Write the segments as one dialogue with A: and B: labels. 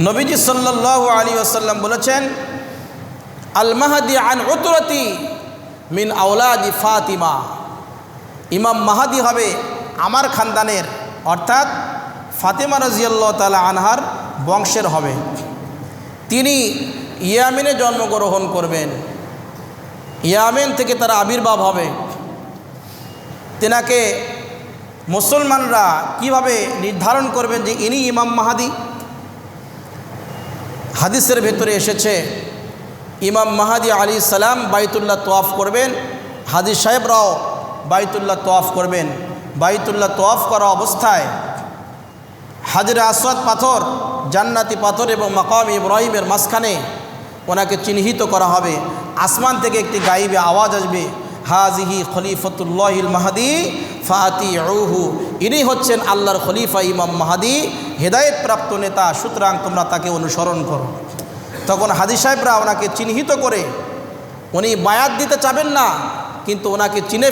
A: নবীজি সাল্লাল্লাহু আলাইহি ওয়াসাল্লাম বলেছেন, আল মাহদি আন উতরতি মিন আওলাদি ফাতিমা, ইমাম মাহাদি হবে আমার খানদানের, অর্থাৎ ফাতেমা রাদিয়াল্লাহু তাআলা আনহার বংশের হবে। তিনি ইয়ামেনে জন্মগ্রহণ করবেন, ইয়ামেন থেকে তার আবির্ভাব হবে। তেনাকে মুসলমানরা কিভাবে নির্ধারণ করবেন যে ইনি ইমাম মাহাদি? হাদিসের ভেতরে এসেছে ইমাম মাহাদি আলাইহিস সালাম বাইতুল্লাহ তওয়াফ করবেন, হাজি সাহেবরাও বাইতুল্লাহ তওয়াফ করবেন। বাইতুল্লাহ তওয়াফ করা অবস্থায় হাজরে আসওয়াদ পাথর, জান্নাতি পাথর এবং মাকাম ইব্রাহিমের মাঝখানে ওনাকে চিহ্নিত করা হবে। আসমান থেকে একটি গাইবে আওয়াজ আসবে, হাজিহি খলিফাতুল্লাহিল মাহদি ফাতিউহু, ইনি হচ্ছেন আল্লাহর খলিফা ইমাম মাহাদি, হেদায়েত প্রাপ্ত নেতা, সুতরাং তোমরা তাকে অনুসরণ করো। তখন হাজি সাহেবরা ওনাকে চিহ্নিত করে, উনি বায়াত দিতে চাবেন না কিন্তু ওনাকে চিনে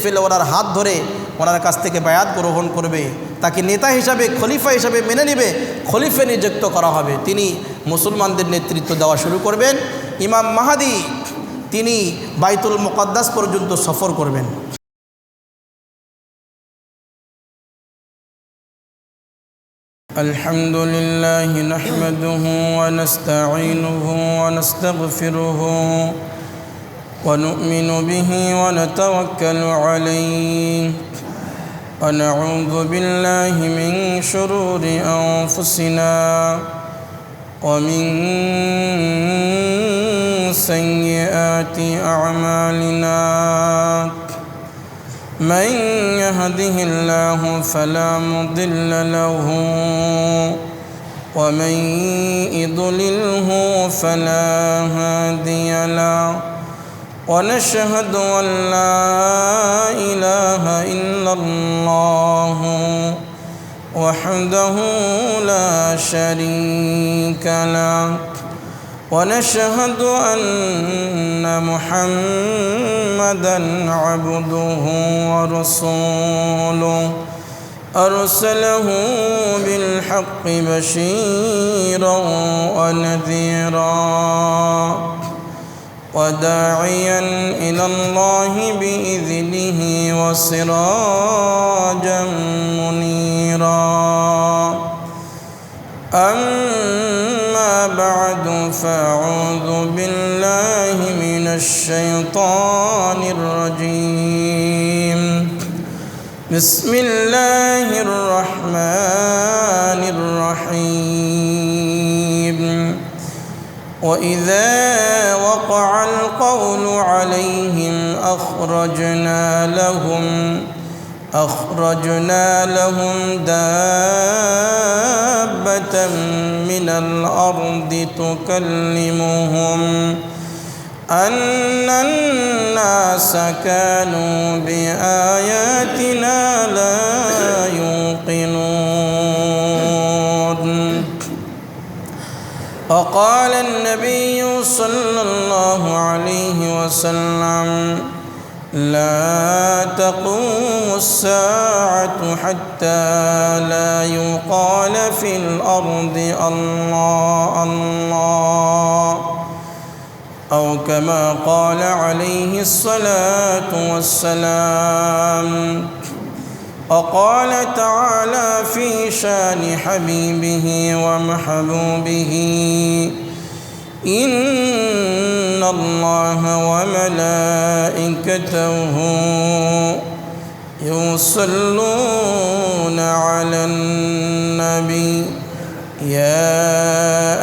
A: ফেলে ওনার হাত ধরে ওনার কাছ থেকে বায়াত গ্রহণ করবে, তাকে নেতা হিসাবে খলিফা হিসাবে মেনে নেবে, খলিফা নিযুক্ত করা হবে। তিনি মুসলমানদের নেতৃত্ব দেওয়া শুরু করবেন। ইমাম মাহাদি তিনি বাইতুল মুকাদ্দাস পর্যন্ত সফর করবেন। আলহামদুলিল্লাহি নাহমাদুহু ওয়া নাস্তাঈনুহু ওয়া নাস্তাগফিরুহু ওয়া নু'মিনু বিহি ওয়া নাতাওয়াক্কালু আলাইহি ওয়া নাউযু বিল্লাহি মিন শুরুরি আনফুসিনা ওয়া মিন সাইয়্যাতি আ'মালিনা। من يهده الله فلا مضل له ومن يضلله فلا هادي له ونشهد أن لا إله إلا الله وحده لا شريك له ونشهد أن محمدًا عبده ورسوله أرسله بالحق بشيرًا ونذيرًا وداعيًا إلى الله بإذنه وسراجًا منيرًا. أما بعد فأعوذ بالله من الشيطان الرجيم. بسم الله الرحمن الرحيم. وإذا وقع القول عليهم أخرجنا لهم دابة من الأرض تكلمهم أن الناس كانوا بآياتنا لا يوقنون. وقال النبي صلى الله عليه وسلم لا تقوم الساعة حتى لا يقال في الأرض الله الله أو كما قال عليه الصلاة والسلام. وقال تعالى في شان حبيبه ومحبوبه إن الله وملائكته يصلون على النبي يا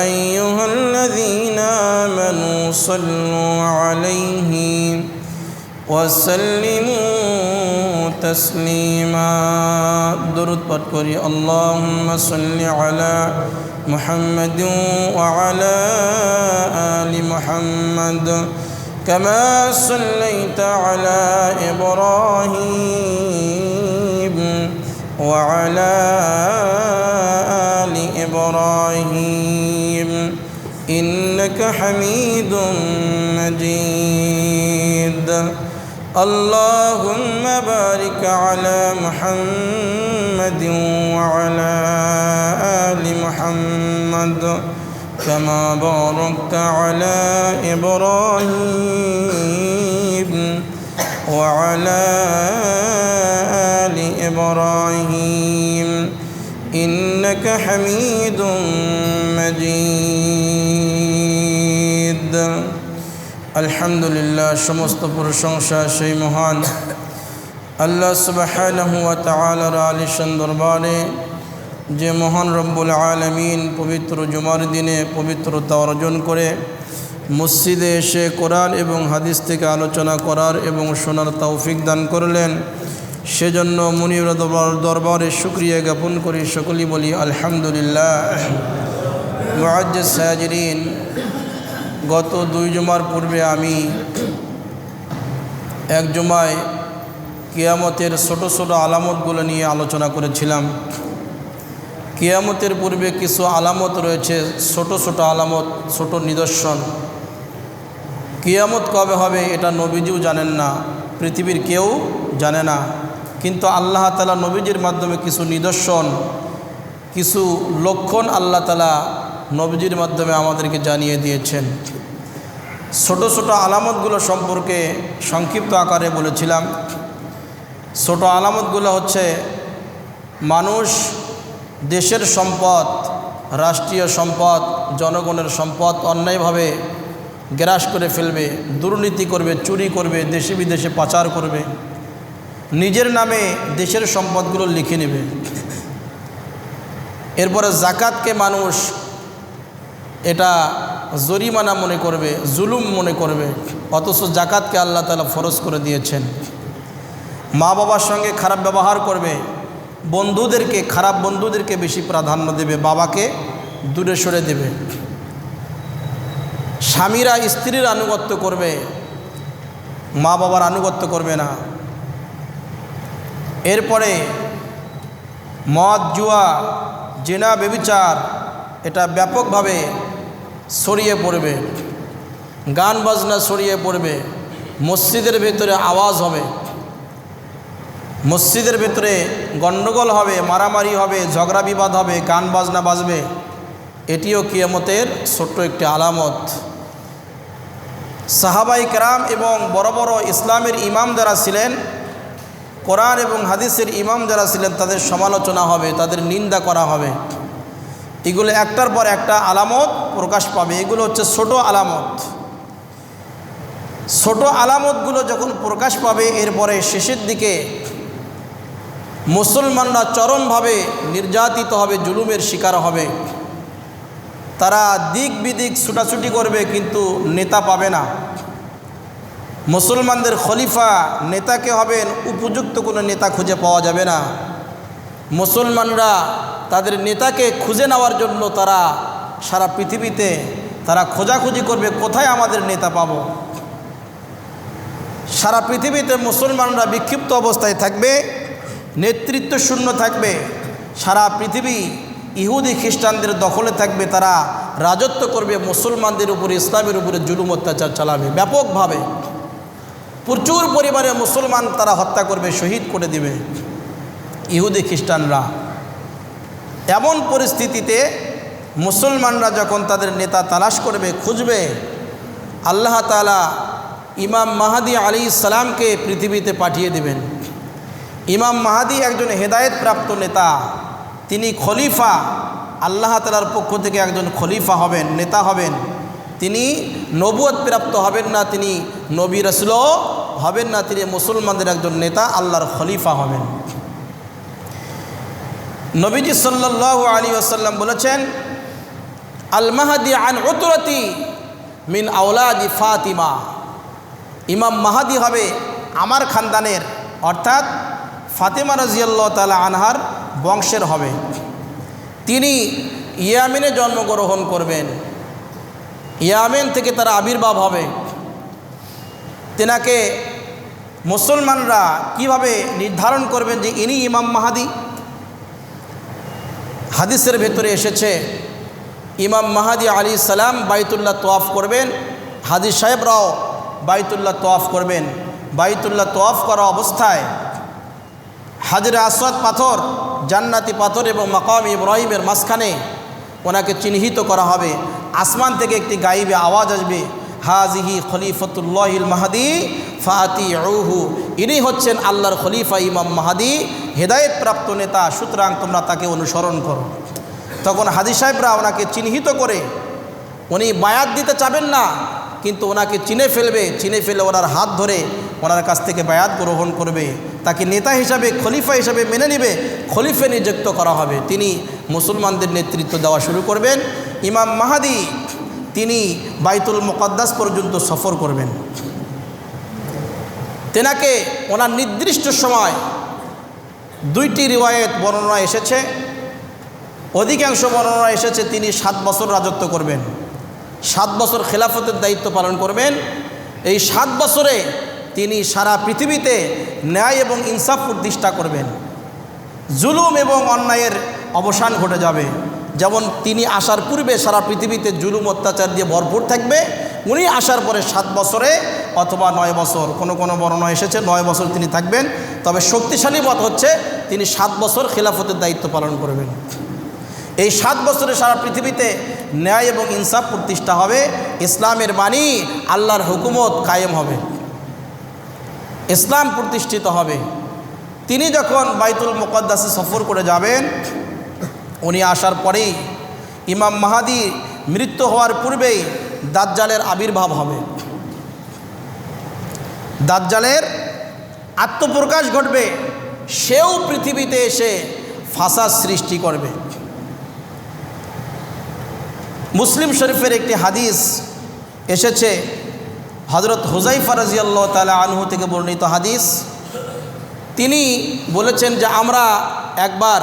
A: أيها الذين آمنوا صلوا عليه وسلموا تسليما. درود پڑھ کری اللهم صل على محمد وعلى آل محمد كما صليت على إبراهيم وعلى آل إبراهيم إنك حميد مجيد. اللهم بارك على محمد وعلى آل محمد
B: محمد كما باركت على إبراهيم وعلى آل إبراهيم إنك حميد مجيد الحمد لله সমস্ত প্রশংসা সেই মহান আল্লাহ সুবহানাহু ওয়া তাআলার আলিশান দরবারে যে মহান রব্বুল আলামিন পবিত্র জুমার দিনে পবিত্রতা অর্জন করে মসজিদে এসে কোরআন এবং হাদিস থেকে আলোচনা করার এবং শোনার তৌফিক দান করলেন সেজন্য মুনির দরবারে শুকরিয়া জ্ঞাপন করি সকলেই বলি আলহামদুলিল্লাহ মুআজ্জাজ হাজিরিন গত 2 জুমার পূর্বে আমি এক জুমায় কিয়ামতের ছোট ছোট আলামতগুলো নিয়ে আলোচনা করেছিলাম কিয়ামতের পূর্বে কিছু আলামত রয়েছে ছোট ছোট আলামত ছোট নিদর্শন কিয়ামত কবে হবে এটা নবীজিও জানেন না পৃথিবীর কেউ জানে না কিন্তু আল্লাহ তাআলা নবীজির মাধ্যমে কিছু নিদর্শন কিছু লক্ষণ আল্লাহ তাআলা নবীজির মাধ্যমে আমাদেরকে জানিয়ে দিয়েছেন ছোট ছোট আলামতগুলো সম্পর্কে সংক্ষিপ্ত আকারে বলেছিলাম ছোট আলামতগুলো হচ্ছে মানুষ দেশের সম্পদ রাষ্ট্রীয় সম্পদ জনগণের সম্পদ অন্যায়ভাবে গ্রাস করে ফেলবে দুর্নীতি করবে চুরি করবে দেশে বিদেশে পাচার করবে নিজের নামে দেশের সম্পদগুলো লিখে নেবে এরপরে যাকাতকে মানুষ এটা জরিমানা মনে করবে জুলুম মনে করবে অথচ যাকাতকে আল্লাহ তাআলা ফরজ করে দিয়েছেন মা বাবার সঙ্গে খারাপ ব্যবহার করবে বন্ধুদেরকে খারাপ বন্ধুদেরকে বেশি প্রাধান্য দেবে বাবাকে দূরে সরে দেবে স্বামীরা স্ত্রীর আনুগত্য করবে মা বাবার আনুগত্য করবে না এরপরে মদ জুয়া জিনা ব্যভিচার এটা ব্যাপকভাবে ছড়িয়ে পড়বে গান বাজনা ছড়িয়ে পড়বে মসজিদের ভেতরে আওয়াজ হবে মসজিদের ভেতরে গণ্ডগোল হবে মারামারি হবে ঝগড়া বিবাদ হবে গান বাজনা বাজবে এটিও কিয়ামতের ছোট্ট একটি আলামত সাহাবাই কেরাম এবং বড় বড় ইসলামের ইমাম যারা ছিলেন কোরআন এবং হাদিসের ইমাম যারা ছিলেন তাদের সমালোচনা হবে তাদের নিন্দা করা হবে এগুলো একটার পর একটা আলামত প্রকাশ পাবে এগুলো হচ্ছে ছোট আলামত ছোট আলামতগুলো যখন প্রকাশ পাবে এরপরে শেষের দিকে মুসলমানরা চরমভাবে নির্যাতিত হবে জুলুমের শিকার হবে তারা দিক বিদিক ছুটাছুটি করবে কিন্তু নেতা পাবে না মুসলমানদের খলিফা নেতাকে হবেন উপযুক্ত কোনো নেতা খুঁজে পাওয়া যাবে না মুসলমানরা তাদের নেতাকে খুঁজে নেওয়ার জন্য তারা সারা পৃথিবীতে তারা খোঁজাখুঁজি করবে কোথায় আমাদের নেতা পাবো সারা পৃথিবীতে মুসলমানরা বিক্ষিপ্ত অবস্থায় থাকবে নেতৃত্ব শূন্য থাকবে সারা পৃথিবী ইহুদি খ্রিস্টানদের দখলে থাকবে তারা রাজত্ব করবে মুসলমানদের উপরে ইসলামের উপরে জুলুম অত্যাচার চালাবে ব্যাপকভাবে প্রচুর পরিমাণে মুসলমান তারা হত্যা করবে শহীদ করে দিবে ইহুদি খ্রিস্টানরা এমন পরিস্থিতিতে মুসলমানরা যখন তাদের নেতা তালাশ করবে খুঁজবে আল্লাহ তাআলা ইমাম মাহদী আলাইহিস সালামকে পৃথিবীতে পাঠিয়ে দেবেন ইমাম মাহদী একজন হেদায়েতপ্রাপ্ত নেতা তিনি খলিফা আল্লাহ তাআলার পক্ষ থেকে একজন খলিফা হবেন নেতা হবেন তিনি নবুয়ত প্রাপ্ত হবেন না তিনি নবী রাসূলও হবেন না তিনি মুসলমানদের একজন নেতা আল্লাহর খলিফা হবেন নবীজি সাল্লাল্লাহু আলাইহি ওয়াসাল্লাম বলেছেন আল মাহদী আন উতরাতি মিন আওলাদি ফাতিমা ইমাম মাহদী হবে আমার খানদানের অর্থাৎ ফাতেমা রাদিয়াল্লাহু তাআলা আনহার বংশের হবে তিনি ইয়ামেনে জন্মগ্রহণ করবেন ইয়ামেন থেকে তার আবির্ভাব হবে তেনাকে মুসলমানরা কিভাবে নির্ধারণ করবেন যে ইনি ইমাম মাহদী হাদিসের ভেতরে এসেছে ইমাম মাহদী আলাইহিস সালাম বাইতুল্লাহ তওয়াফ করবেন হাজী সাহেবরাও বাইতুল্লাহ তওয়াফ করবেন বাইতুল্লাহ তওয়াফ করা অবস্থায় হাজরে আসওয়াদ পাথর জান্নাতি পাথর এবং মাকাম ইব্রাহিমের মাঝখানে
A: ওনাকে চিহ্নিত করা হবে। আসমান থেকে একটি গাইবে আওয়াজ আসবে, হাজিহি খলিফতুল্লাহিল মাহদি ফাতিউহু, ইনি হচ্ছেন আল্লাহর খলিফা ইমাম মাহদি, হেদায়েত প্রাপ্ত নেতা, সুতরাং তোমরা তাকে অনুসরণ করো। তখন হাজী সাহেবরা ওনাকে চিহ্নিত করে, উনি বায়াত দিতে চাবেন না কিন্তু ওনাকে চিনে ফেলে ওনার হাত ধরে ওনার কাছ থেকে বায়াত গ্রহণ করবে, তাকে নেতা হিসাবে খলিফা হিসাবে মেনে নেবে, খলিফা নিযুক্ত করা হবে। তিনি মুসলমানদের নেতৃত্ব দেওয়া শুরু করবেন। ইমাম মাহদি তিনি বাইতুল মুকাদ্দাস পর্যন্ত সফর করবেন। তেনাকে ওনার নির্দিষ্ট সময়, দুইটি রিওয়ায়েত বর্ণনা এসেছে, অধিকাংশ বর্ণনা এসেছে তিনি 7 বছর রাজত্ব করবেন, 7 বছর খেলাফতের দায়িত্ব পালন করবেন। এই 7 বছরে তিনি সারা পৃথিবীতে ন্যায় এবং ইনসাফ প্রতিষ্ঠা করবেন, জুলুম এবং অন্যায়ের অবসান ঘটে যাবে। যেমন তিনি আসার পূর্বে সারা পৃথিবীতে জুলুম অত্যাচার দিয়ে ভরপুর থাকবে, উনি আসার পরে 7 বছরে অথবা 9 বছর, কোনো বর্ণনা এসেছে 9 বছর তিনি থাকবেন। তবে শক্তিশালী মত হচ্ছে তিনি 7 বছর খেলাফতের দায়িত্ব পালন করবেন। এই 7 বছরে সারা পৃথিবীতে ন্যায় এবং ইনসাফ প্রতিষ্ঠা হবে, ইসলামের বাণী, আল্লাহর হুকুমত কায়েম হবে, ইসলাম প্রতিষ্ঠিত হবে। তিনি যখন বাইতুল মুকাদ্দাসে সফর করে যাবেন, উনি আসার পরেই ইমাম মাহদি মৃত্যু হওয়ার পূর্বেই দাজ্জালের আবির্ভাব হবে, দাজ্জালের আত্মপ্রকাশ ঘটবে, সেও পৃথিবীতে এসে ফাসাদ সৃষ্টি করবে। মুসলিম শরীফের একটি হাদিস এসেছে, হযরত হুযায়ফা রাদিয়াল্লাহু তাআলা আনহু থেকে বর্ণিত হাদিস। তিনি বলেছেন যে আমরা একবার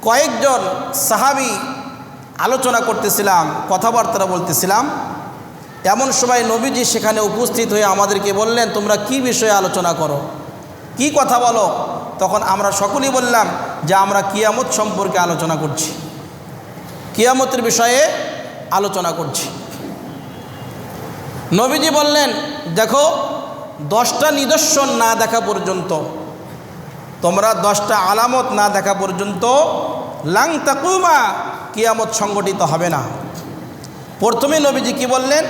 A: কয়েকজন সাহাবী আলোচনা করতেছিলাম, কথাবার্তা বলতেছিলাম, এমন সময় নবীজি সেখানে উপস্থিত হয়ে আমাদেরকে বললেন, তোমরা কি বিষয়ে আলোচনা করো, কি কথা বলো? তখন আমরা সকলেই বললাম যে আমরা কিয়ামত সম্পর্কে আলোচনা করছি, কিয়ামতের বিষয়ে আলোচনা করছি। নবীজি বললেন, দেখো 10টা নিদর্শন না দেখা পর্যন্ত, তোমরা 10টা আলামত না দেখা পর্যন্ত লাং তাকুমা, কিয়ামত সংগঠিত হবে না। প্রথমে নবীজি কি বললেন?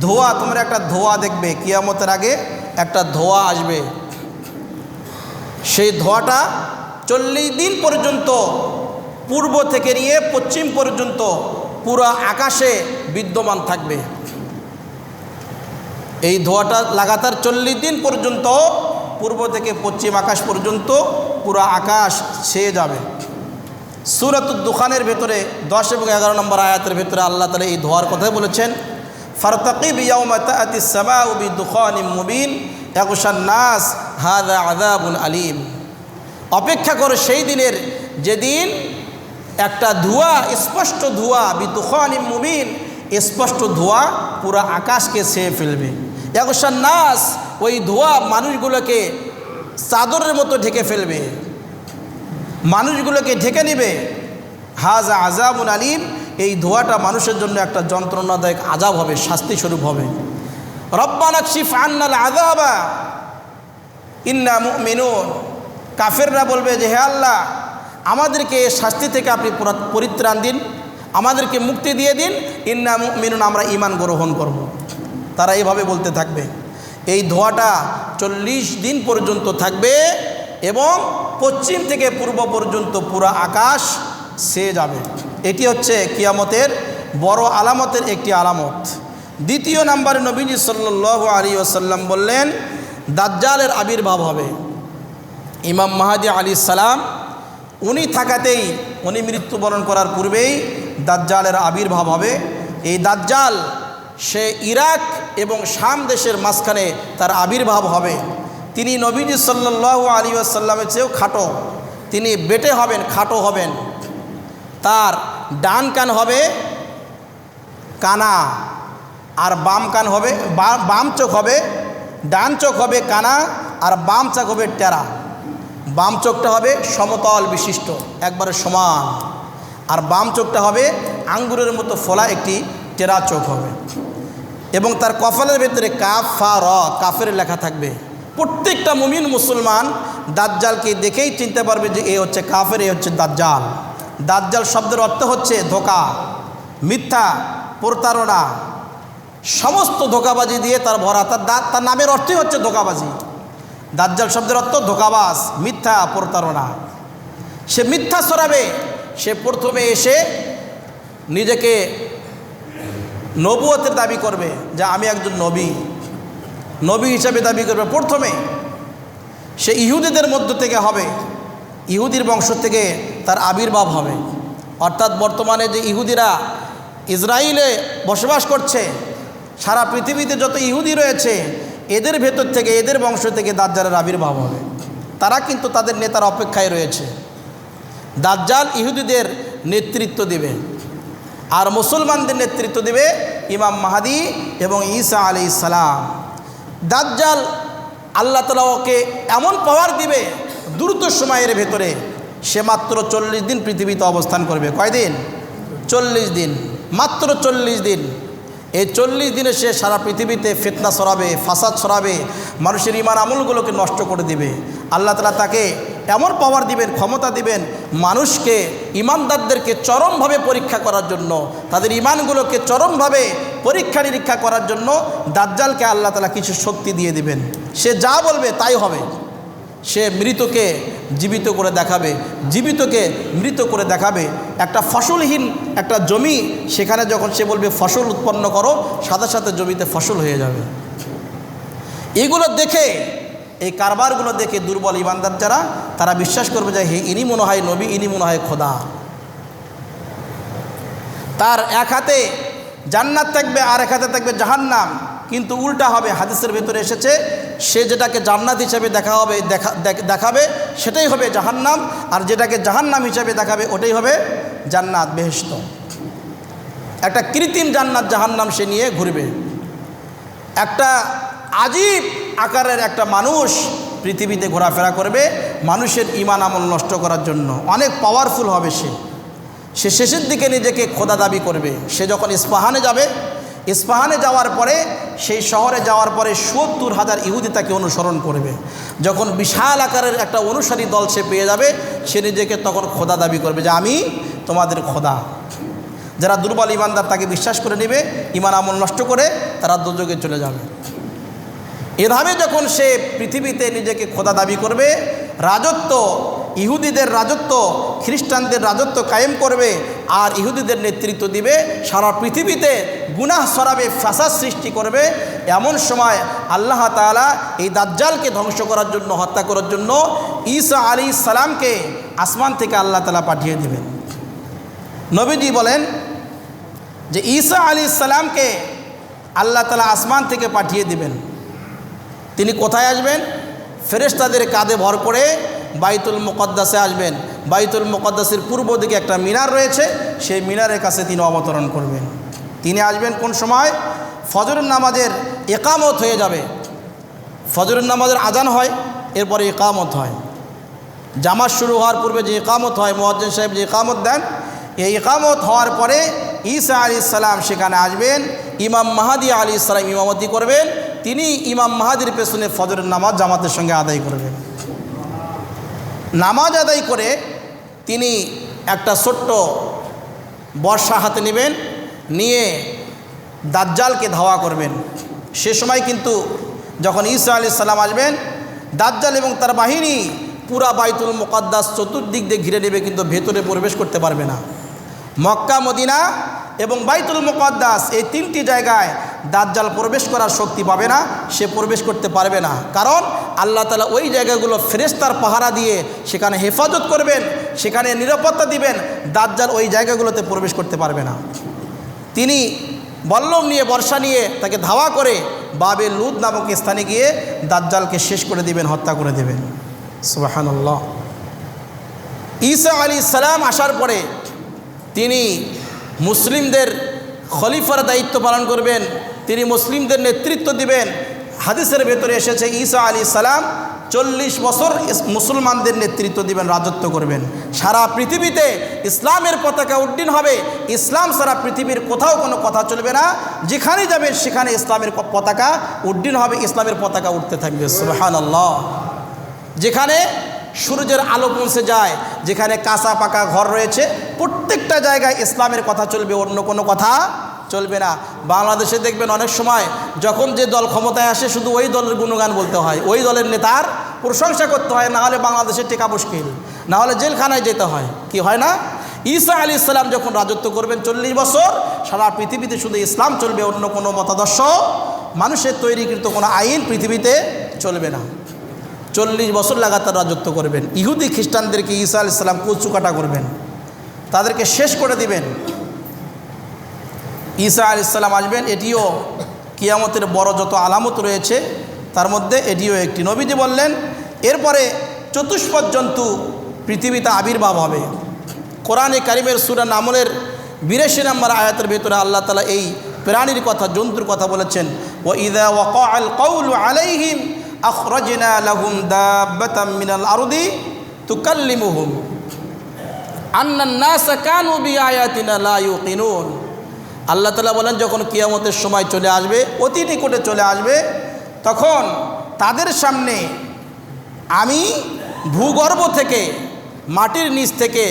A: ধোঁয়া, তোমরা একটা ধোঁয়া দেখবে, কিয়ামতের আগে একটা ধোঁয়া আসবে, সেই ধোঁয়াটা 40 দিন পর্যন্ত পূর্ব থেকে নিয়ে পশ্চিম পর্যন্ত পুরো আকাশে বিদ্যমান থাকবে। এই ধোঁয়াটা লাগাতার 40 দিন পর্যন্ত পূর্ব থেকে পশ্চিম আকাশ পর্যন্ত পুরো আকাশ ছেয়ে যাবে। সূরাতুদ দুখানের ভেতরে 10 এবং 11 নম্বর আয়াতের ভেতরে আল্লাহ তাআলা এই ধোঁয়ার কথাই বলেছেন, ফারতাকিব ইয়াওমা তাআতিস সামাউ বিদুখানিম মুবিন ইয়াগশান নাস হাযা আযাবুন আলীম। অপেক্ষা করো সেই দিনের, যেদিন একটা ধোঁয়া, স্পষ্ট ধোঁয়া, বিদুখানিম মুবিন, স্পষ্ট ধোঁয়া পুরো আকাশকে ছেয়ে ফেলবে। ইয়াগশান নাস, ওই ধোঁয়া মানুষগুলোকে চাদরের মতো ঢেকে ফেলবে, মানুষগুলোকে ঢেকে নেবে। হাযা আযাবুন আলীম, এই ধোঁয়াটা মানুষের জন্য একটা যন্ত্রণাদায়ক আযাব হবে, শাস্তি স্বরূপ হবে। রব্বানা কশিফ আন্নাল আযাবা ইন্না মুমিনুন, কাফেররা বলবে যে হে আল্লাহ, আমাদেরকে শাস্তি থেকে আপনি পরিত্রাণ দিন, আমাদেরকে মুক্তি দিয়ে দিন, ইন্না মুমিনুন, আমরা ঈমান গ্রহণ করব। তারা এইভাবে বলতে থাকবে। এই ধোঁয়াটা 40 দিন পর্যন্ত থাকবে এবং পশ্চিম থেকে পূর্ব পর্যন্ত পুরো আকাশ ছেয়ে যাবে। এটি হচ্ছে কিয়ামতের বড় আলামতের একটি আলামত। দ্বিতীয় নম্বরে নবীজি সাল্লাল্লাহু আলাইহি ওয়াসাল্লাম বললেন, দাজ্জালের আবির্ভাব হবে। ইমাম মাহদি আলাইহিস সালাম উনি থাকাতেই, উনি মৃত্যুবরণ করার পূর্বেই দাজ্জালের আবির্ভাব হবে। এই দাজ্জাল সে ইরাক এবং শাম দেশের মাঝখানে তার আবির্ভাব হবে। তিনি নবীজি সাল্লাল্লাহু আলাইহি ওয়াসাল্লামের চেয়েও খাটো, তিনি বেটে হবেন, খাটো হবেন। তার ডান কান হবে কানা আর বাম কান হবে, বাম চোখ হবে, ডান চোখ হবে কানা আর বাম চোখ হবে টেরা। বাম চোখটা হবে সমতল বিশিষ্ট, একবারে সমান, আর বাম চোখটা হবে আঙ্গুরের মতো ফোলা একটি টেরা চোখ হবে। এবং তার কপালের ভেতরে কাফ ফা র, কাফের লেখা থাকবে। প্রত্যেকটা মুমিন মুসলমান দাজ্জালকে দেখেই চিনতে পারবে যে এ হচ্ছে কাফের, এ হচ্ছে দাজ্জাল। দাজ্জাল শব্দের অর্থ হচ্ছে ধোঁকা, মিথ্যা, প্রতারণা, সমস্ত ধোঁকাবাজি দিয়ে তার ভরা। তার নামের অর্থই হচ্ছে ধোঁকাবাজি। দাজ্জাল শব্দের অর্থ ধোঁকাবাজ, মিথ্যা, প্রতারণা। সে মিথ্যা ছড়াবে। সে প্রথমে এসে নিজেকে নবুয়তের দাবি করবে, যে আমি একজন নবী হিসাবে দাবি করবে। প্রথমে সে ইহুদিদের মধ্য থেকে হবে, ইহুদির বংশ থেকে তার আবির্ভাব হবে। অর্থাৎ বর্তমানে যে ইহুদিরা ইসরায়েলে বসবাস করছে, সারা পৃথিবীতে যত ইহুদি রয়েছে, এদের ভেতর থেকে, এদের বংশ থেকে দাজ্জালের আবির্ভাব হবে। তারা কিন্তু তাদের নেতার অপেক্ষায় রয়েছে। দাজ্জাল ইহুদিদের নেতৃত্ব দিবে, আর মুসলমানদের নেতৃত্ব দিবে ইমাম মাহাদি এবং ঈসা আলাইহিস সালাম। দাজ্জাল আল্লাহ তাআলা ওকে এমন পাওয়ার দিবে, দ্রুত সময়ের ভেতরে সে মাত্র 40 দিন পৃথিবীতে অবস্থান করবে। কয়দিন? 40 দিন, মাত্র 40 দিন। এই 40 দিনে সে সারা পৃথিবীতে ফিতনা ছড়াবে, ফাসাদ ছড়াবে, মানুষের ঈমান আমলগুলোকে নষ্ট করে দিবে। আল্লাহ তাআলা তাকে এমন পাওয়ার দিবেন, ক্ষমতা দিবেন, মানুষকে, ঈমানদারদেরকে চরমভাবে পরীক্ষা করার জন্য, তাদের ঈমানগুলোকে চরমভাবে পরীক্ষা নিরীক্ষা করার জন্য দাজ্জালকে আল্লাহ তাআলা কিছু শক্তি দিয়ে দিবেন। সে যা বলবে তাই হবে। সে মৃতকে জীবিত করে দেখাবে, জীবিতকে মৃত করে দেখাবে। একটা ফসলহীন একটা জমি, সেখানে যখন সে বলবে ফসল উৎপন্ন করো, সাথে সাথে জমিতে ফসল হয়ে যাবে। এগুলো দেখে, এই কারবারগুলো দেখে দুর্বল ঈমানদার যারা, তারা বিশ্বাস করবে যে হে, ইনি মনে হয় নবী, ইনি মনে হয় খোদা। তার এক হাতে জান্নাত থাকবে, আর এক হাতে থাকবে জাহান্নাম। কিন্তু উল্টা হবে, হাদিসের ভেতরে এসেছে, সে যেটাকে জান্নাত হিসেবে দেখাবে সেটাই হবে জাহান্নাম, আর যেটাকে জাহান্নাম হিসেবে দেখাবে ওটাই হবে জান্নাত, বেহেশত। একটা কৃত্রিম জান্নাত জাহান্নাম সে নিয়ে ঘুরবে। একটা আজীব আকারের একটা মানুষ পৃথিবীতে ঘোরাফেরা করবে মানুষের ঈমান আমল নষ্ট করার জন্য। অনেক পাওয়ারফুল হবে সে শেষের দিকে নিজেকে খোদা দাবি করবে। সে যখন ইস্পাহানে যাবে, ইস্পাহানে যাওয়ার পরে, সেই শহরে যাওয়ার পরে ৭০,০০০ ইহুদি তাকে অনুসরণ করবে। যখন বিশাল আকারের একটা অনুসারী দল সে পেয়ে যাবে, সে নিজেকে তখন খোদা দাবি করবে যে আমি তোমাদের খোদা। যারা দুর্বল ঈমানদার তাকে বিশ্বাস করে নেবে, ঈমান আমল নষ্ট করে তারা দোজখে চলে যাবে। এভাবে যখন সে পৃথিবীতে নিজেকে খোদা দাবি করবে, রাজত্ব, ইহুদিদের রাজত্ব, খ্রিস্টানদের রাজত্ব কায়েম করবে, আর ইহুদিদের নেতৃত্ব দিবে, সারা পৃথিবীতে গুনাহ ছড়াবে, ফাসাদ সৃষ্টি করবে। এমন সময় আল্লাহ তাআলা এই দাজ্জালকে ধ্বংস করার জন্য, হত্যা করার জন্য ঈসা আলাইহিস সালামকে আসমান থেকে আল্লাহ তাআলা পাঠিয়ে দিবেন। নবীজি বলেন যে ঈসা আলাইহিস সালামকে আল্লাহ তাআলা আসমান থেকে পাঠিয়ে দিবেন। তিনি কোথায় আসবেন? ফেরেশতাদের কাঁধে ভর করে বাইতুল মুকদ্দাসে আসবেন। বাইতুল মুকদ্দাসের পূর্ব দিকে একটা মিনার রয়েছে, সেই মিনারের কাছে তিনি অবতরণ করবেন। তিনি আসবেন কোন সময়? ফজরের নামাজের ইকামত হয়ে যাবে। ফজরের নামাজের আজান হয়, এরপরে ইকামত হয়। জামাত শুরু হওয়ার পূর্বে যে ইকামত হয়, মুয়াজ্জিন সাহেব যে ইকামত দেন, এই ইকামত হওয়ার পরে ঈসা আলাইহিস সালাম সেখানে আসবেন। ইমাম মাহাদি আলাইহিস সালাম ইমামতি করবেন। তিনি ইমাম মাহাদির পেছনে ফজরের নামাজ জামাতের সঙ্গে আদায় করবেন। নামাজ আদায় করে তিনি একটা ছোট্ট বর্শা হাতে নেবেন, নিয়ে দাজ্জালকে ধাওয়া করবেন। সে সময় কিন্তু যখন ঈসা আলাইহিস সালাম আসবেন, দাজ্জাল এবং তার বাহিনী পুরা বাইতুল মুকদ্দাস চতুর্দিক দিয়ে ঘিরে নেবে, কিন্তু ভেতরে প্রবেশ করতে পারবে না। মক্কা, মদিনা এবং বাইতুল মুকদ্দাস, এই তিনটি জায়গায় দাজ্জাল প্রবেশ করার শক্তি পাবে না, সে প্রবেশ করতে পারবে না। কারণ আল্লাহ তাআলা ওই জায়গাগুলো ফেরেশতার পাহারা দিয়ে সেখানে হেফাজত করবেন, সেখানে নিরাপত্তা দিবেন। দাজ্জাল ওই জায়গাগুলোতে প্রবেশ করতে পারবে না। তিনি বল্লম নিয়ে, বর্ষা নিয়ে তাকে ধাওয়া করে বাবে লুদ নামক স্থানে গিয়ে দাজ্জালকে শেষ করে দিবেন, হত্যা করে দেবেন। সুবহানাল্লাহ। ঈসা আলাইহিস সালাম আসার পরে তিনি মুসলিমদের খলিফার দায়িত্ব পালন করবেন, তিনি মুসলিমদের নেতৃত্ব দিবেন। হাদিসের ভেতরে এসেছে ঈসা আলাইহিস সালাম 40 বছর মুসলমানদের নেতৃত্ব দিবেন, রাজত্ব করবেন। সারা পৃথিবীতে ইসলামের পতাকা উড্ডীন হবে। ইসলাম সারা পৃথিবীর কোথাও কোনো কথা চলবে না। যেখানে যাবেন সেখানে ইসলামের পতাকা উড্ডীন হবে, ইসলামের পতাকা উঠতে থাকবে। সুবহানাল্লাহ। যেখানে সূর্যের আলো পৌঁছে যায়, যেখানে কাঁচা পাকা ঘর রয়েছে প্রত্যেকটা জায়গায় ইসলামের কথা চলবে, অন্য কোনো কথা চলবে না। বাংলাদেশে দেখবেন অনেক সময় যখন যে দল ক্ষমতায় আসে শুধু ওই দলের গুণগান বলতে হয়, ওই দলের নেতার প্রশংসা করতে হয়, না হলে বাংলাদেশে টেকা মুশকিল, না হলে জেলখানায় যেতে হয়। কি হয় না? ঈসা আলাইহিস সালাম যখন রাজত্ব করবেন 40 বছর, সারা পৃথিবীতে শুধু ইসলাম চলবে, অন্য কোনো মতাদর্শ মানুষের তৈরিকৃত কোনো আইন পৃথিবীতে চলবে না। 40 বছর লাগাতার রাজত্ব করবেন। ইহুদি খ্রিস্টানদেরকে ঈসা আলাইহিস সালাম কুচুকাটা করবেন, তাদেরকে শেষ করে দিবেন। ঈসা আলাইহিস সালাম আসবেন, এটিও কিয়ামতের বড় যত আলামত রয়েছে তার মধ্যে এটিও একটি। নবীজি বললেন এরপরে চতুষ্পদ জন্তু পৃথিবীতে আবির্ভাব হবে। কোরআনে কারিমের সূরা নামলের 82 নম্বর আয়াতের ভেতরে আল্লাহ তাআলা এই প্রাণীর কথা, জন্তুর কথা বলেছেন। ওয়া ইযা ওয়াকাআল কাউলু আলাইহিম আখরাজনা লাহুম দাব্বাতাম মিনাল আরদি তুকাল্লিমুহুম আন্নান নাসা কানু বিআয়াতিনা লা ইউকিনুন। আল্লাহ তাআলা বলেন যখন কিয়ামতের সময় চলে আসবে, অতি নিকটে চলে আসবে, তখন তাদের সামনে আমি ভূগর্ভ থেকে, মাটির নিচ থেকে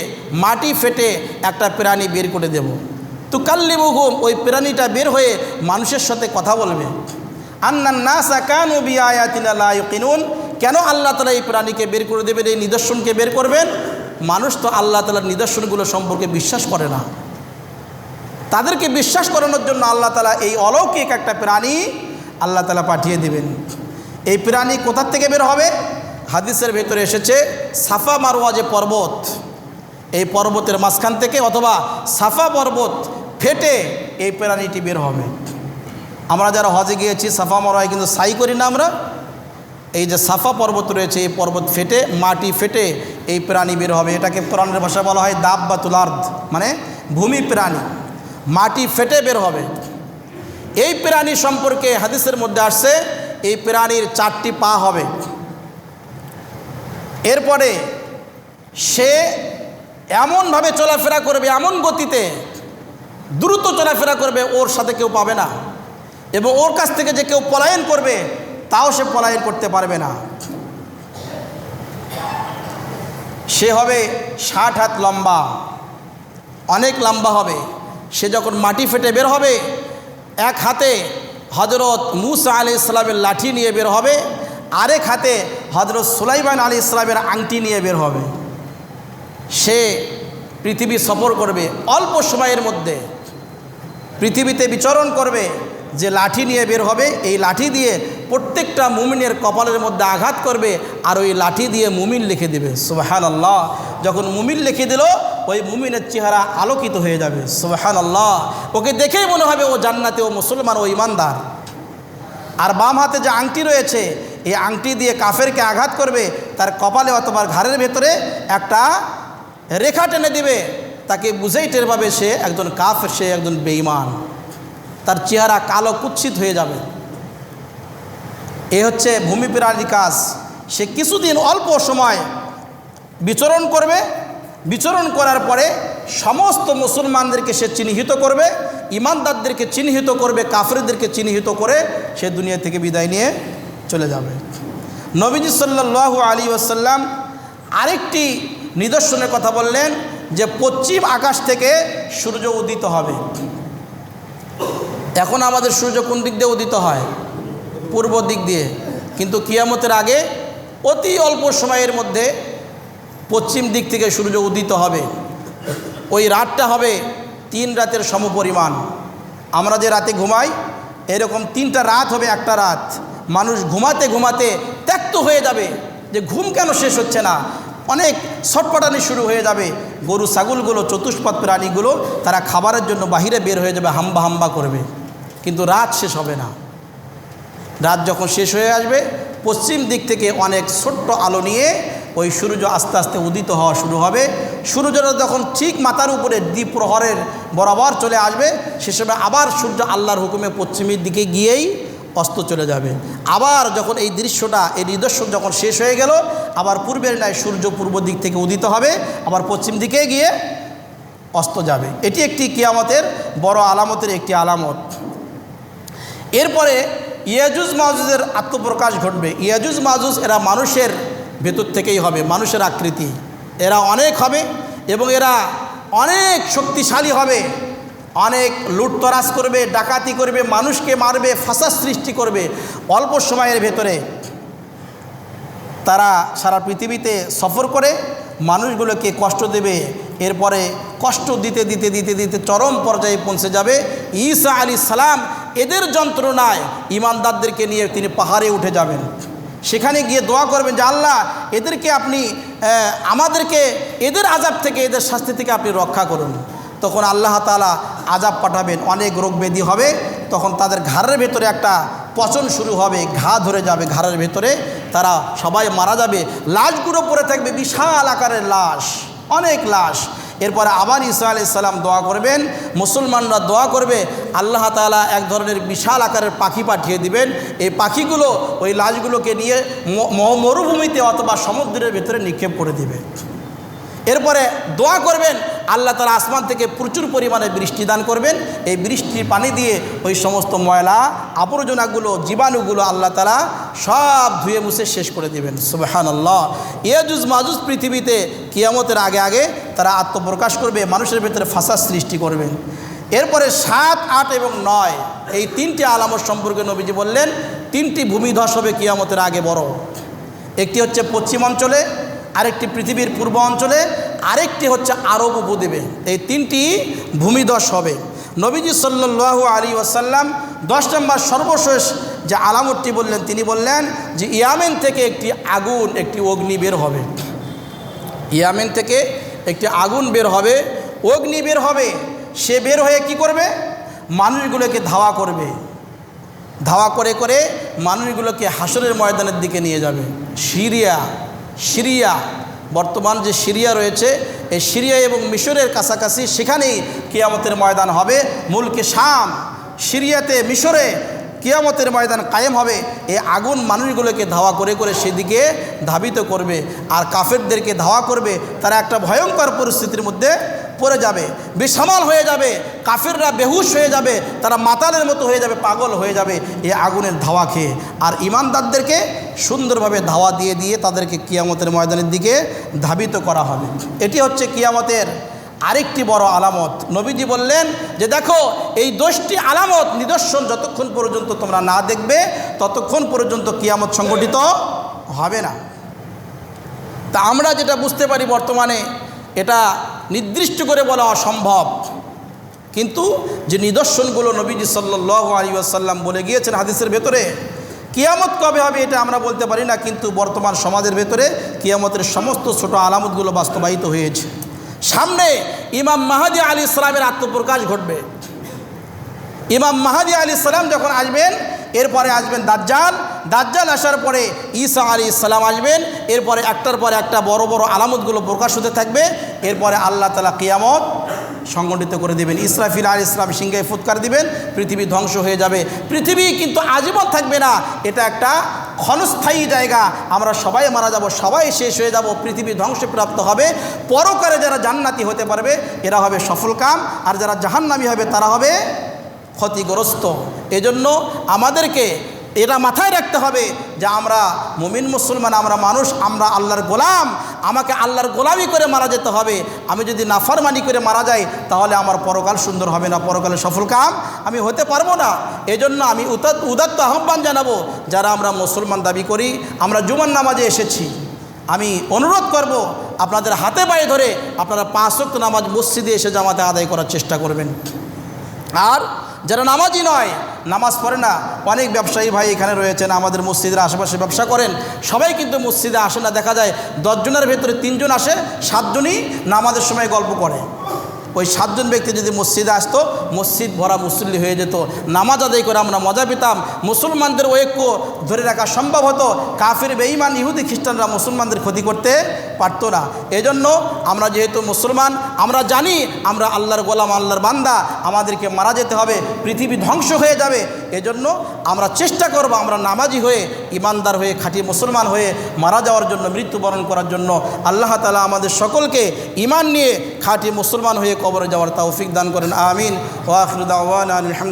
A: মাটি ফেটে একটা প্রাণী বের করে দেব। তুকাল্লিমুহুম, ওই প্রাণীটা বের হয়ে মানুষের সাথে কথা বলবে। আন্নান নাসা কানু বিআয়াতিনা লা ইউকিনুন। কেন আল্লাহ তাআলা এই প্রাণীকে বের করে দেবেন, এই নিদর্শনকে বের করবেন? মানুষ তো আল্লাহ তাআলার নিদর্শনগুলো সম্পর্কে বিশ্বাস করে না। তাদেরকে বিশ্বাস করানোর জন্য আল্লাহ তাআলা এই অলৌকিক একটা প্রাণী আল্লাহ তাআলা পাঠিয়ে দেবেন। এই প্রাণী কোথার থেকে বের হবে? হাদিসের ভেতরে এসেছে সাফা মারওয়া যে পর্বত, এই পর্বতের মাঝখান থেকে অথবা সাফা পর্বত ফেটে এই প্রাণীটি বের হবে। আমরা যারা হজে গিয়েছি সাফা মারওয়ায় কিন্তু সাই করি না আমরা। এই যে সাফা পর্বত রয়েছে, এই পর্বত ফেটে, মাটি ফেটে এই প্রাণী বের হবে। এটাকে কোরআনের ভাষায় বলা হয় দাব্বাতুল আরদ, মানে ভূমি প্রাণী। মাটি ফেটে বের হবে। এই প্রাণী সম্পর্কে হাদিসের মধ্যে আসছে এই প্রাণীর 4টি পা হবে। এরপরে সে এমনভাবে চলাফেরা করবে, এমন গতিতে দ্রুত চলাফেরা করবে, ওর সাথে কেউ পাবে না, এবং ওর কাছ থেকে যে কেউ পলায়ন করবে তাও সে পলায়ন করতে পারবে না। সে হবে 60 হাত লম্বা, অনেক লম্বা হবে। সে যখন মাটি ফেটে বের হবে, এক হাতে হজরত মুসা আলাইহিস সালামের লাঠি নিয়ে বের হবে, আরেক হাতে হজরত সুলাইমান আলাইহিস সালামের আংটি নিয়ে বের হবে। সে পৃথিবী সফর করবে, অল্প সময়ের মধ্যে পৃথিবীতে বিচরণ করবে। যে লাঠি নিয়ে বের হবে, এই লাঠি দিয়ে প্রত্যেকটা মুমিনের কপালের মধ্যে আঘাত করবে, আর ওই লাঠি দিয়ে মুমিন লিখে দেবে। সুবহানাল্লাহ। যখন মুমিন লিখে দিল, ওই মুমিনের চেহারা আলোকিত হয়ে যাবে। সুবহানাল্লাহ। ওকে দেখেই মনে হবে ও জান্নাতে, ও মুসলমান, ও ইমানদার। আর বাম হাতে যে আংটি রয়েছে, এই আংটি দিয়ে কাফেরকে আঘাত করবে, তার কপালে অথবা ঘাড়ের ভেতরে একটা রেখা টেনে দিবে, তাকে বুঝেই টের পাবে সে একজন কাফের, সে একজন বেঈমান। তার চেহারা কালো কুৎসিত হয়ে যাবে। এ হচ্ছে ভূমি প্রাণীর কাজ। সে কিছুদিন অল্প সময় বিচরণ করবে, বিচরণ করার পরে সমস্ত মুসলমানদেরকে সে চিহ্নিত করবে, ইমানদারদেরকে চিহ্নিত করবে, কাফেরদেরকে চিহ্নিত করে সে দুনিয়া থেকে বিদায় নিয়ে চলে যাবে। নবীজি সাল্লাল্লাহু আলাইহি ওয়াসাল্লাম আরেকটি নিদর্শনের কথা বললেন যে পশ্চিম আকাশ থেকে সূর্য উদিত হবে। এখন আমাদের সূর্য কোন দিক দিয়ে উদিত হয়? পূর্ব দিক দিয়ে। কিন্তু কিয়ামতের আগে অতি অল্প সময়ের মধ্যে পশ্চিম দিক থেকে সূর্য উদিত হবে। ওই রাতটা হবে 3 রাতের সমপরিমাণ। আমরা যে রাতে ঘুমাই, এরকম 3টা রাত হবে একটা রাত। মানুষ ঘুমাতে ঘুমাতে ত্যক্ত হয়ে যাবে যে ঘুম কেন শেষ হচ্ছে না, অনেক ছটপটানি শুরু হয়ে যাবে। গরু ছাগলগুলো, চতুষ্পদ প্রাণীগুলো তারা খাবারের জন্য বাহিরে বের হয়ে যাবে, হাম্বা হাম্বা করবে, কিন্তু রাত শেষ হবে না। রাত যখন শেষ হয়ে আসবে, পশ্চিম দিক থেকে অনেক ছোট্ট আলো নিয়ে ওই সূর্য আস্তে আস্তে উদিত হওয়া শুরু হবে। সূর্যটা যখন ঠিক মাথার উপরে দ্বিপ্রহরের বরাবর চলে আসবে, সে সময় আবার সূর্য আল্লাহর হুকুমে পশ্চিমের দিকে গিয়েই অস্ত চলে যাবে। আবার যখন এই দৃশ্যটা, এই নিদর্শন যখন শেষ হয়ে গেল, আবার পূর্বের ন্যায় সূর্য পূর্ব দিক থেকে উদিত হবে, আবার পশ্চিম দিকে গিয়ে অস্ত যাবে। এটি একটি কিয়ামতের বড় আলামতের একটি আলামত। এরপরে ইয়াজুজ মাজুজের আত্মপ্রকাশ ঘটবে। ইয়াজুজ মাজুজ এরা মানুষের ভেতর থেকেই হবে, মানুষের আকৃতি। এরা অনেক হবে এবং এরা অনেক শক্তিশালী হবে, অনেক লুটতরাজ করবে, ডাকাতি করবে, মানুষকে মারবে, ফাসাদ সৃষ্টি করবে। অল্প সময়ের ভেতরে তারা সারা পৃথিবীতে সফর করে মানুষগুলোকে কষ্ট দেবে। এরপরে কষ্ট দিতে দিতে দিতে দিতে চরম পর্যায়ে পৌঁছে যাবে। ঈসা আলাইহিস সালাম এদের যন্ত্রণায় ঈমানদারদেরকে নিয়ে তিনি পাহাড়ে উঠে যাবেন। সেখানে গিয়ে দোয়া করবেন যে আল্লাহ এদেরকে আপনি আমাদেরকে এদের আযাব থেকে, এদের শাস্তি থেকে আপনি রক্ষা করুন। তখন আল্লাহ তাআলা আযাব পাঠাবেন, অনেক রোগ ব্যাধি হবে। তখন তাদের ঘাড়ের ভেতরে একটা পচন শুরু হবে, ঘা ধরে যাবে ঘাড়ের ভেতরে, তারা সবাই মারা যাবে। লাশগুলো পড়ে থাকবে, বিশাল আকারের লাশ, অনেক লাশ। এরপরে আবার ঈসা আলাইহিস সালাম দোয়া করবেন, মুসলমানরা দোয়া করবে, আল্লাহ তাআলা এক ধরনের বিশাল আকারের পাখি পাঠিয়ে দিবেন। এই পাখিগুলো ওই লাশগুলোকে নিয়ে মরুভূমিতে অথবা সমুদ্রের ভেতরে নিক্ষেপ করে দিবে। এরপরে দোয়া করবেন, আল্লাহ তাআলা আসমান থেকে প্রচুর পরিমাণে বৃষ্টি দান করবেন। এই বৃষ্টির পানি দিয়ে ওই সমস্ত ময়লা আবর্জনাগুলো, জীবাণুগুলো আল্লাহ তাআলা সব ধুয়ে মুছে শেষ করে দেবেন। সুবহানাল্লাহ। ইয়াজুজ মাজুজ পৃথিবীতে কিয়ামতের আগে আগে তারা আত্মপ্রকাশ করবে, মানুষের ভেতরে ফাসাদ সৃষ্টি করবেন। এরপরে 7, 8 এবং 9 এই 3টি আলামত সম্পর্কে নবীজি বললেন, 3টি ভূমিধস হবে কিয়ামতের আগে বড়। একটি হচ্ছে পশ্চিম অঞ্চলে, আরেকটি পৃথিবীর পূর্ব অঞ্চলে, আরেকটি হচ্ছে আরব উপদ্বীপে। এই 3টি ভূমিধস হবে। নবীজি সাল্লাল্লাহু আলাইহি ওয়াসাল্লাম 10 নম্বর সর্বশেষ যে আলামতটি বললেন, তিনি বললেন যে ইয়ামেন থেকে একটি আগুন, একটি অগ্নি বের হবে। ইয়ামেন থেকে একটি আগুন বের হবে, অগ্নি বের হবে। সে বের হয়ে কি করবে? মানুষগুলোকে ধাওয়া করবে, ধাওয়া করে করে মানুষগুলোকে হাসরের ময়দানের দিকে নিয়ে যাবে। সিরিয়া বর্তমান যে সিরিয়া রয়েছে, এই সিরিয়া এবং মিশরের কাছাকাছি, সেখানেই কিয়ামতের ময়দান হবে। মুলকে শাম, সিরিয়াতে, মিশরে কিয়ামতের ময়দান কায়েম হবে। এই আগুন মানুষগুলোকে ধাওয়া করে করে সেদিকে ধাবিত করবে, আর কাফেরদেরকে ধাওয়া করবে। তারা একটা ভয়ঙ্কর পরিস্থিতির মধ্যে পড়ে যাবে, বেসামাল হয়ে যাবে, কাফেররা বেহুশ হয়ে যাবে, তারা মাতালের মতো হয়ে যাবে, পাগল হয়ে যাবে এই আগুনের ধাওয়া খেয়ে। আর ঈমানদারদেরকে সুন্দরভাবে ধাওয়া দিয়ে দিয়ে তাদেরকে কিয়ামতের ময়দানের দিকে ধাবিত করা হবে। এটি হচ্ছে কিয়ামতের আরেকটি বড় আলামত। নবীজি বললেন যে দেখো, এই 10টি আলামত নিদর্শন যতক্ষণ পর্যন্ত তোমরা না দেখবে ততক্ষণ পর্যন্ত কিয়ামত সংগঠিত হবে না। তা আমরা যেটা বুঝতে পারি বর্তমানে, এটা নির্দিষ্ট করে বলা অসম্ভব, কিন্তু যে নিদর্শনগুলো নবীজি সাল্লাল্লাহু আলাইহি ওয়াসাল্লাম বলে গিয়েছেন হাদিসের ভেতরে, কিয়ামত কবে হবে এটা আমরা বলতে পারি না, কিন্তু বর্তমান সমাজের ভেতরে কিয়ামতের সমস্ত ছোট আলামতগুলো বাস্তবায়িত হয়েছে। সামনে ইমাম মাহদী আলাইহিস সালামের আত্মপ্রকাশ ঘটবে। ইমাম মাহদী আলাইহিস সালাম যখন আসবেন, এরপরে আসবেন দাজ্জাল আসার পরে ঈসা আলাইহিস সালাম আসবেন। এরপরে একটার পর একটা বড় বড় আলামতগুলো প্রকাশ হতে থাকবে। এরপরে আল্লাহ তাআলা কিয়ামত সংগঠিত করে দেবেন। ইসরাফিল আলাইহিস সালাম সিংহে ফুৎকার দিবেন, পৃথিবী ধ্বংস হয়ে যাবে। পৃথিবী কিন্তু আজীবন থাকবে না, এটা একটা ক্ষণস্থায়ী জায়গা। আমরা সবাই মারা যাব, সবাই শেষ হয়ে যাব, পৃথিবী ধ্বংসপ্রাপ্ত হবে। পরকালে যারা জান্নাতি হতে পারবে এরা হবে সফলকাম, আর যারা জাহান্নামী হবে তারা হবে ক্ষতিগ্রস্ত। এজন্য আমাদেরকে এটা মাথায় রাখতে হবে যে আমরা মুমিন মুসলমান, আমরা মানুষ, আমরা আল্লাহর গোলাম। আমাকে আল্লাহর গোলামি করে মারা যেতে হবে। আমি যদি নাফরমানি করে মারা যাই তাহলে আমার পরকাল সুন্দর হবে না, পরকালে সফল কাম আমি হতে পারবো না। এজন্য আমি উদাত্ত আহ্বান জানাবো, যারা আমরা মুসলমান দাবি করি, আমরা জুমার নামাজে এসেছি, আমি অনুরোধ করব আপনাদের হাতে পায়ে ধরে আপনারা 5 ওয়াক্ত নামাজ মসজিদে এসে জামাতে আদায় করার চেষ্টা করবেন। আর যারা নামাজি নয়, নামাজ পড়ে না, অনেক ব্যবসায়ী ভাই এখানে রয়েছেন, আমাদের মসজিদের আশেপাশে ব্যবসা করেন, সবাই কিন্তু মসজিদে আসে না। দেখা যায় 10 জনের ভেতরে 3 জন আসে, 7 জনই নামাজের সময় গল্প করে। ওই 7 জন ব্যক্তি যদি মসজিদে আসতো, মসজিদ ভরা মুসল্লি হয়ে যেত, নামাজ আদায় করে আমরা মজা পেতাম, মুসলমানদের ঐক্য ধরে রাখা সম্ভব হতো। কাফির বেঈমান ইহুদি খ্রিস্টানরা মুসলমানদের ক্ষতি করতে পারতো না। এজন্য আমরা যেহেতু মুসলমান, আমরা জানি আমরা আল্লাহর গোলাম, আল্লাহর বান্দা, আমাদেরকে মারা যেতে হবে, পৃথিবী ধ্বংস হয়ে যাবে। এজন্য আমরা চেষ্টা করব আমরা নামাজি হয়ে, ইমানদার হয়ে, খাঁটি মুসলমান হয়ে মারা যাওয়ার জন্য, মৃত্যুবরণ করার জন্য। আল্লাহ তাআলা আমাদের সকলকে ঈমান নিয়ে খাঁটি মুসলমান হয়ে কবরে যাওয়ার তৌফিক দান করেন। আমিন। ওয়া আখিরু দাওয়ানা আলহামদুলিল্লাহ।